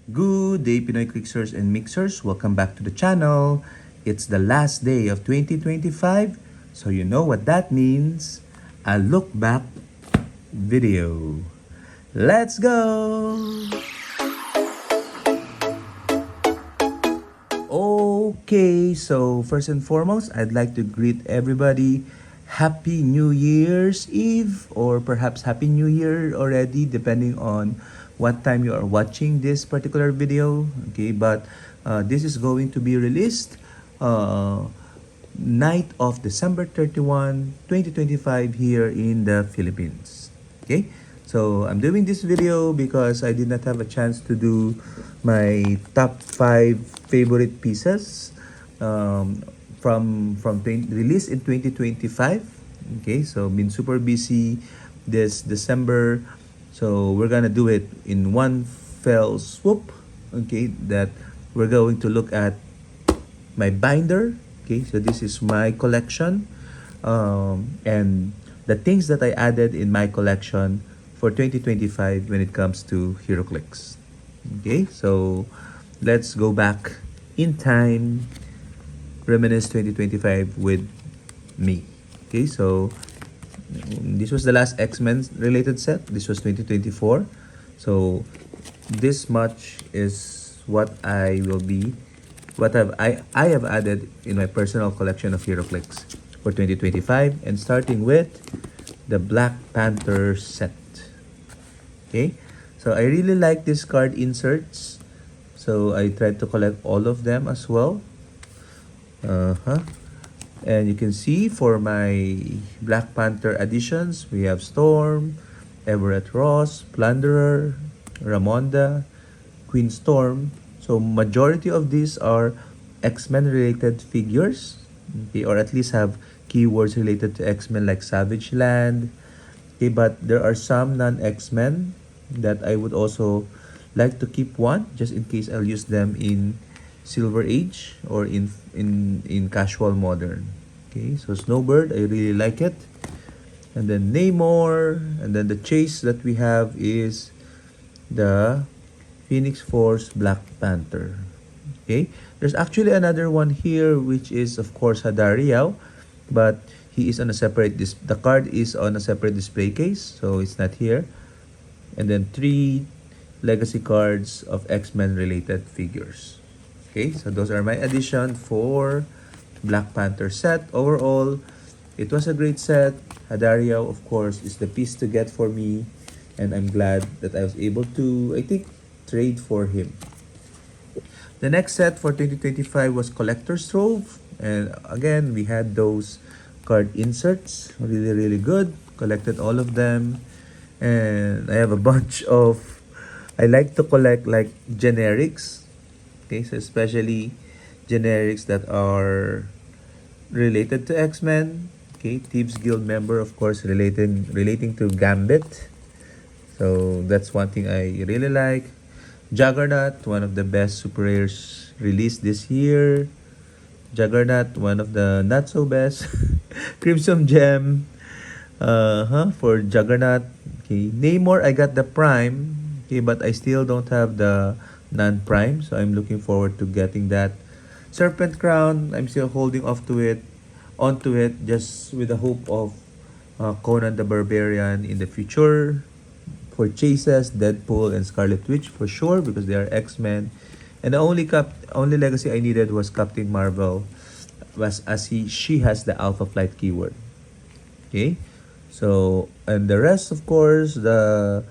Good day, Pinoy Quixers and Mixers. Welcome back to the channel. It's the last day of 2025, so you know what that means. A look back video. Let's go! Okay, so first and foremost, I'd like to greet everybody Happy New Year's Eve or perhaps Happy New Year already, depending on what time you are watching this particular video. Okay, but this is going to be released uh, night of December 31, 2025 here in the Philippines. Okay, so I'm doing this video because I did not have a chance to do my top 5 favorite pieces released in 2025. Okay, so been super busy this December, so we're gonna do it in one fell swoop. Okay, that we're going to look at my binder. Okay, so this is my collection, and the things that I added in my collection for 2025 when it comes to Heroclix. Okay, so let's go back in time, reminisce 2025 with me. Okay, so this was the last X-Men related set. This was 2024. So this much is what I have added in my personal collection of Heroclix for 2025, and starting with the Black Panther set. Okay, so I really like these card inserts, so I tried to collect all of them as well. And you can see for my Black Panther editions, we have Storm, Everett Ross, Plunderer, Ramonda, Queen Storm. So majority of these are X-Men related figures, okay, or at least have keywords related to X-Men like Savage Land. Okay, but there are some non-X-Men that I would also like to keep one just in case I'll use them in Silver Age or in Casual Modern. Okay, so Snowbird, I really like it. And then Namor, and then the chase that we have is the Phoenix Force Black Panther. Okay, there's actually another one here which is of course Hadariao, but he is on a separate the card is on a separate display case, so it's not here. And then 3 legacy cards of X-Men related figures. Okay, so those are my addition for Black Panther set. Overall, it was a great set. Hadario, of course, is the piece to get for me, and I'm glad that I was able to, I think, trade for him. The next set for 2025 was Collector's Trove, and again, we had those card inserts, really good. Collected all of them, and I have a bunch of, I like to collect like generics. Okay, so especially generics that are related to X-Men. Okay, Thieves Guild member, of course, relating to Gambit. So that's one thing I really like. Juggernaut, one of the best super rares released this year. Juggernaut, one of the not so best. Crimson Gem, for Juggernaut. Okay, Namor, I got the Prime. Okay, but I still don't have the non-Prime, so I'm looking forward to getting that. Serpent Crown, I'm still holding onto it, just with the hope of Conan the Barbarian in the future. For chases, Deadpool and Scarlet Witch for sure because they are X-Men. And the only legacy I needed was Captain Marvel, was as she has the Alpha Flight keyword. Okay, so and the rest, of course, the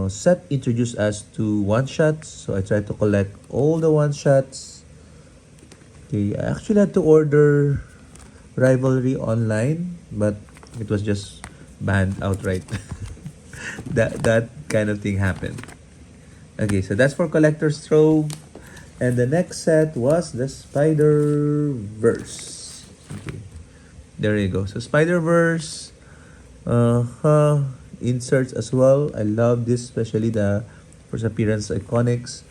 set introduced us to one shots, so I tried to collect all the one shots. Okay, I actually had to order Rivalry online, but it was just banned outright. That kind of thing happened. Okay, so that's for Collector's Trove. And the next set was the Spider-Verse. Okay, there you go. So Spider-Verse inserts as well. I love this, especially the first appearance iconics.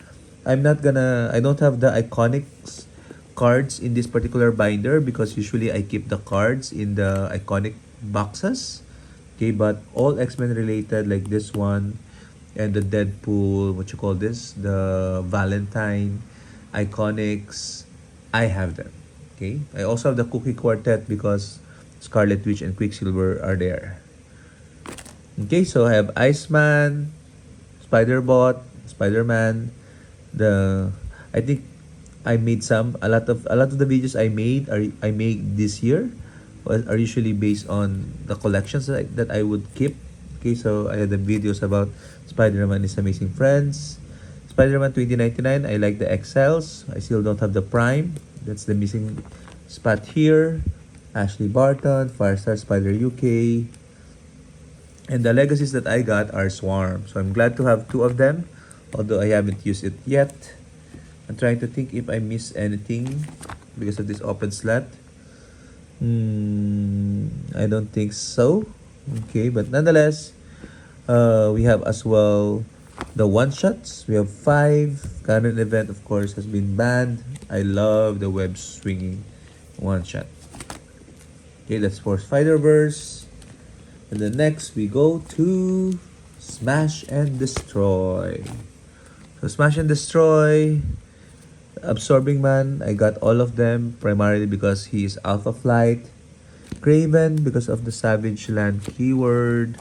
I don't have the iconics cards in this particular binder because usually I keep the cards in the iconic boxes. Okay, but all X-Men related like this one and the Deadpool, what you call this, the Valentine, Iconics. I have them. Okay. I also have the Cookie Quartet because Scarlet Witch and Quicksilver are there. Okay, so I have Iceman, Spider-Bot, Spider-Man. The I think I made a lot of the videos I made this year are usually based on the collections that I would keep. Okay, so I had the videos about Spider-Man is Amazing Friends, Spider-Man 2099. I like the XLs. I still don't have the Prime. That's the missing spot here. Ashley Barton, Firestar Spider UK, and the legacies that I got are Swarm. So I'm glad to have two of them, although I haven't used it yet. I'm trying to think if I miss anything because of this open slot. I don't think so. Okay, but nonetheless, we have as well the one shots. We have five. Current event, of course, has been banned. I love the web swinging one shot. Okay, that's for Spider-Verse. And then next we go to Smash and Destroy. So Smash and Destroy, Absorbing Man, I got all of them primarily because he is Alpha Flight. Craven because of the Savage Land keyword.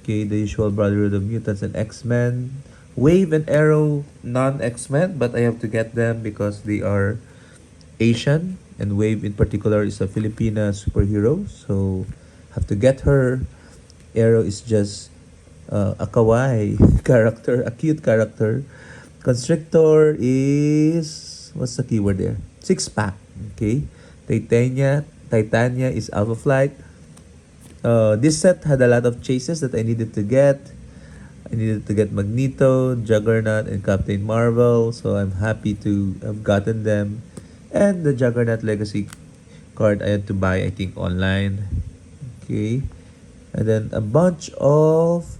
Okay, the usual Brotherhood of Mutants and X-Men. Wave and Arrow, non-X-Men, but I have to get them because they are Asian. And Wave in particular is a Filipina superhero, so have to get her. Arrow is just a kawaii character, a cute character. Constrictor is, what's the keyword there? Six pack. Okay. Titania is Alpha Flight. This set had a lot of chases that I needed to get. I needed to get Magneto, Juggernaut, and Captain Marvel. So I'm happy to have gotten them. And the Juggernaut Legacy card I had to buy, I think, online. Okay. And then a bunch of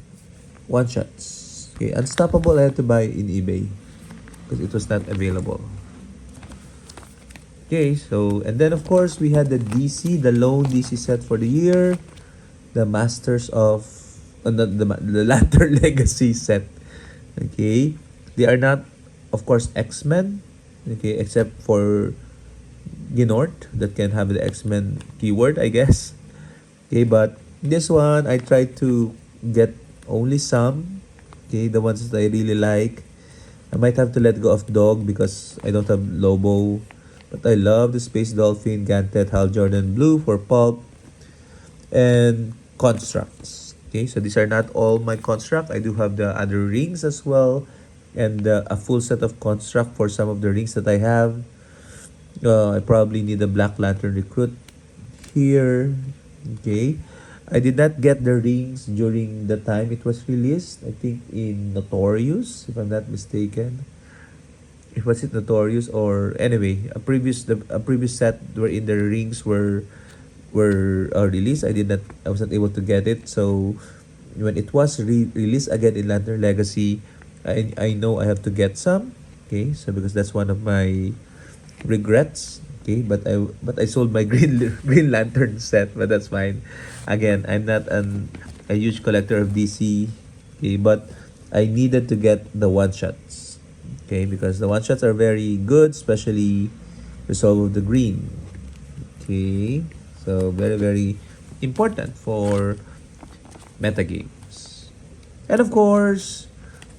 one shots. Okay. Unstoppable I had to buy in eBay because it was not available. Okay, so and then of course we had the DC, the lone DC set for the year, the Masters of the Lantern Legacy set. Okay, they are not, of course, X-Men. Okay, except for Ginort that can have the X-Men keyword, I guess. Okay, but this one I tried to get only some. Okay, the ones that I really like. I might have to let go of Dog because I don't have Lobo. But I love the Space Dolphin, Gantet, Hal Jordan Blue for Pulp, and Constructs. Okay, so these are not all my Construct. I do have the other rings as well, and a full set of Construct for some of the rings that I have. I probably need a Black Lantern Recruit here. Okay, I did not get the rings during the time it was released. I think in Notorious, if I'm not mistaken. It was it Notorious or anyway a previous set wherein the rings were released. I was not able to get it. So when it was released again in Lantern Legacy, I know I have to get some. Okay, so because that's one of my regrets. Okay, but I sold my Green Lantern set, but that's fine. Again, I'm not a huge collector of DC. Okay, but I needed to get the one shots. Okay, because the one shots are very good, especially Resolve of the Green. Okay, so very very important for metagames. And of course,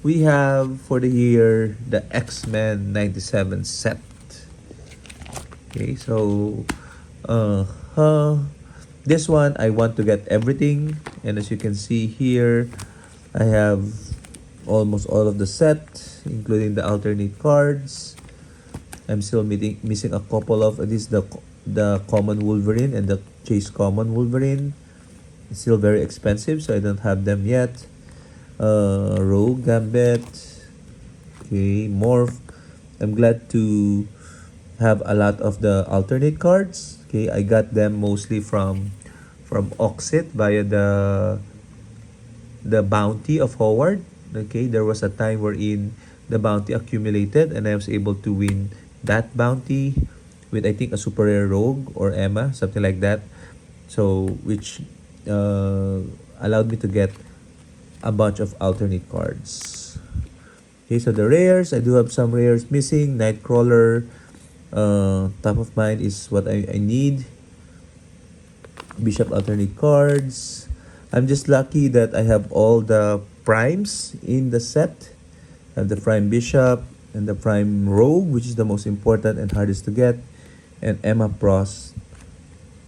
we have for the year the X-Men 97 set. Okay, so this one I want to get everything, and as you can see here, I have almost all of the set, including the alternate cards. I'm still missing a couple of this the common Wolverine and the Chase common Wolverine. It's still very expensive, so I don't have them yet. Rogue Gambit. Okay, Morph. I'm glad to have a lot of the alternate cards. Okay, I got them mostly from Oxit via the bounty of Howard. Okay, there was a time wherein the bounty accumulated and I was able to win that bounty with I think a super rare rogue or Emma, something like that. So which allowed me to get a bunch of alternate cards. Okay, so the rares, I do have some rares missing. Nightcrawler, top of mind is what I need. Bishop alternate cards. I'm just lucky that I have all the primes in the set. I have the prime bishop and the prime rogue, which is the most important and hardest to get, and Emma Prost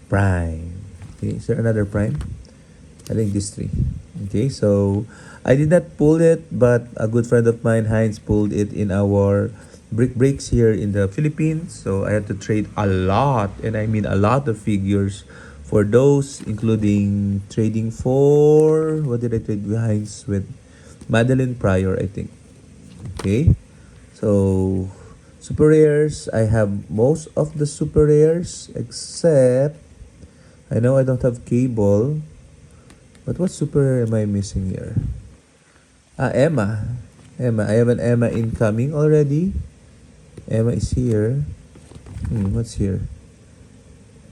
prime. Okay, is there another prime? I think these three. Okay, so I did not pull it, but a good friend of mine, Heinz, pulled it in our brick breaks here in the Philippines. So I had to trade a lot, and I mean a lot of figures for those, including trading for, what did I trade with Heinz with? Madeline Pryor, I think. Okay, so super rares, I have most of the super rares except I know I don't have cable. But what super rare am I missing here? Emma. Emma. I have an Emma incoming already. Emma is here. What's here?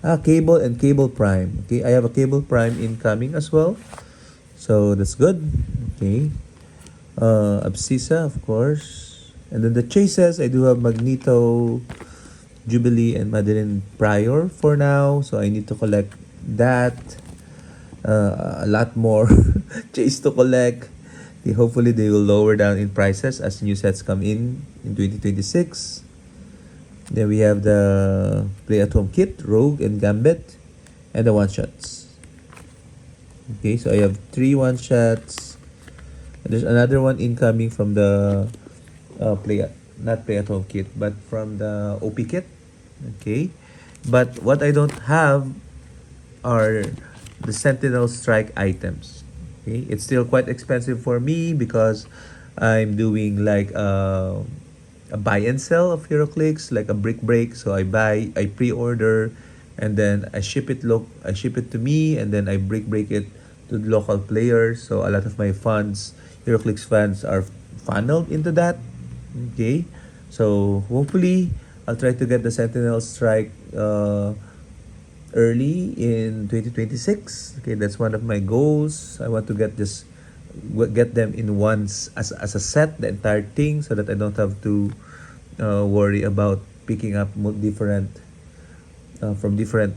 Cable and Cable Prime. Okay, I have a Cable Prime incoming as well. So that's good. Okay. Abscissa, of course. And then the chases, I do have Magneto, Jubilee, and Madeline Pryor for now. So I need to collect that. A lot more chase to collect. Hopefully they will lower down in prices as new sets come in 2026. Then we have the play at home kit, Rogue and Gambit, and the one shots. Okay, so I have 3 one shots. There's another one incoming from the not play at home kit, but from the OP kit. Okay, but what I don't have are the Sentinel Strike items. Okay, it's still quite expensive for me because I'm doing like a buy and sell of Heroclix, like a brick break. So I pre-order, and then I ship it to me, and then I brick break it to the local players. So a lot of my funds, Heroclix funds, are funneled into that. Okay, so hopefully I'll try to get the Sentinel Strike early in 2026. Okay, that's one of my goals. I want to get them in once as a set, the entire thing, so that I don't have to worry about picking up different from different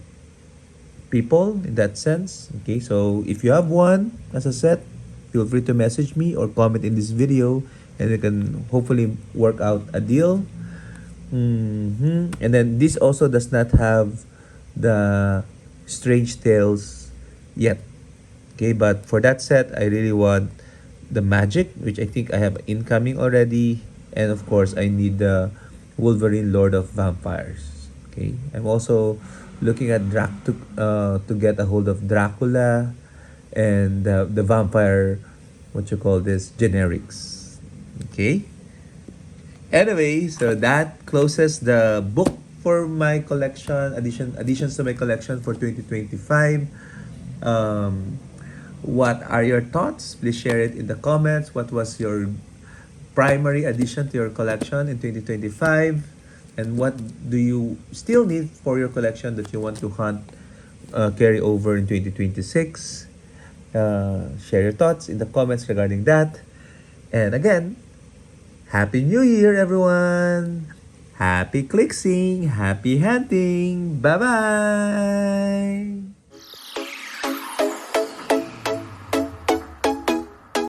people in that sense. Okay, so if you have one as a set, feel free to message me or comment in this video, and we can hopefully work out a deal. And then this also does not have the Strange Tales yet. Okay, but for that set, I really want the Magic, which I think I have incoming already. And of course, I need the Wolverine Lord of Vampires. Okay, I'm also looking at to get a hold of Dracula and the vampire, what you call this, generics. Okay. Anyway, so that closes the book for my collection, additions to my collection for 2025. What are your thoughts? Please share it in the comments. What was your primary addition to your collection in 2025? And what do you still need for your collection that you want to carry over in 2026? Share your thoughts in the comments regarding that. And again, Happy New Year, everyone! Happy clicksing! Happy hunting! Bye-bye!